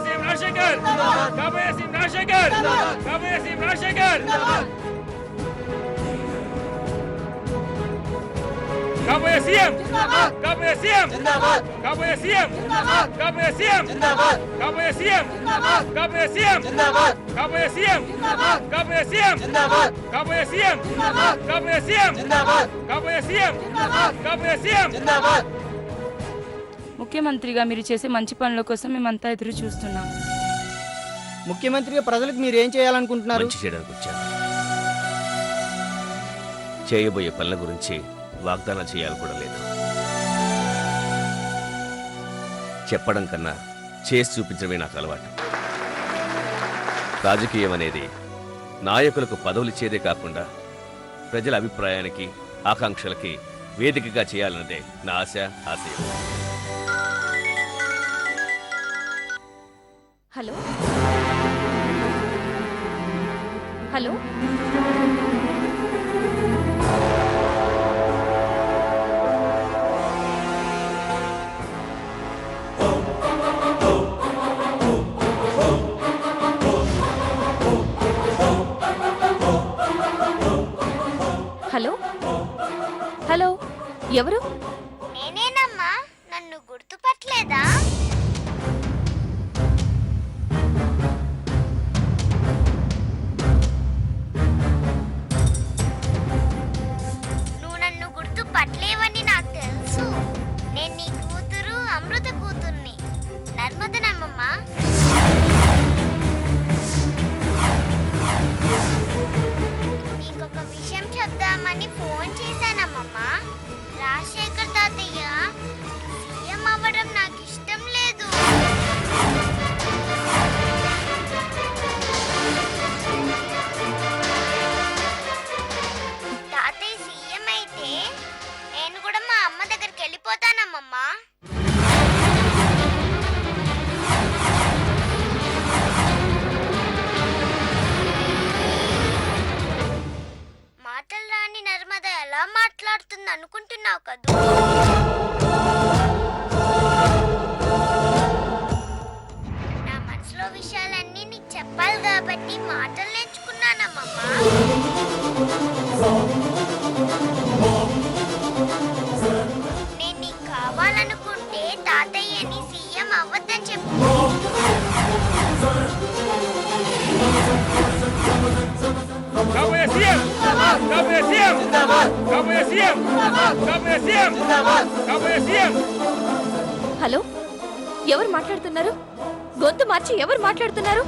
CM Rajasekhar కాబోయే CM Rajasekhar కాబోయే CM Rajasekhar కాబోయే సీఎం కాబోయే సీఎం కాబోయే సీఎం కాబోయే సీఎం కాబోయే సీఎం కాబోయే సీఎం కాబోయే సీఎం కాబోయే సీఎం కాబోయే సీఎం కాబోయే సీఎం కాబోయే సీఎం కాబోయే సీఎం. ముఖ్యమంత్రిగా మీరు చేసే మంచి పనుల కోసం మేమంతా ఎదురు చూస్తున్నాం. ముఖ్యమంత్రిగా ప్రజలకు మీరు ఏం చేయాలనుకుంటున్నారు? మంచి చేయడానికి వచ్చాను. చేయబోయే పనుల గురించి వాగ్దానం చేయాలి కూడా లేదు. చెప్పడం కన్నా చేసి చూపించడమే నాకు అలవాటు. రాజకీయం అనేది నాయకులకు పదవులిచ్చేదే కాకుండా ప్రజల అభిప్రాయానికి ఆకాంక్షలకి వేదికగా చేయాలన్నదే నా ఆశ ఆశయం. హలో హలో హలో హలో ఎవరు? నేనేనమ్మా, నన్ను గుర్తుపట్టలేదా? నువ్వు నన్ను గుర్తుపట్టలేవని నాకు తెలుసు. నేను నీ కూతురు అమృత కూతుర్ని, నర్మదనమ్మమ్మా. నీకొక విషయం చెప్దామని ఫోన్ చేశానమ్మమ్మా. రాజశేఖర్ తాతయ్య సీఎం అవ్వడం నాకు ఇష్టం లేదు. తాతయ్య సీఎం అయితే నేను కూడా మా అమ్మ దగ్గరికి వెళ్ళిపోతానమ్మమ్మా. మాటలు రాని నర్మద ఎలా మాట్లాడుతుంది అనుకుంటున్నావు కదూ? నా మనసులో విషయాలన్నీ నీకు చెప్పాలి కాబట్టి మాటలు నేర్చుకున్నానమ్మమ్మా. నేను నీకు కావాలనుకుంటే తాతయ్యని సీఎం అవ్వద్దని చెప్పు. కాబోయే సీఎం కాబోయే సీఎం కాబోయే సీఎం కాబోయే సీఎం కాబోయే సీఎం. హలో ఎవరు మాట్లాడుతున్నారు? గొంతు మార్చి ఎవరు మాట్లాడుతున్నారు?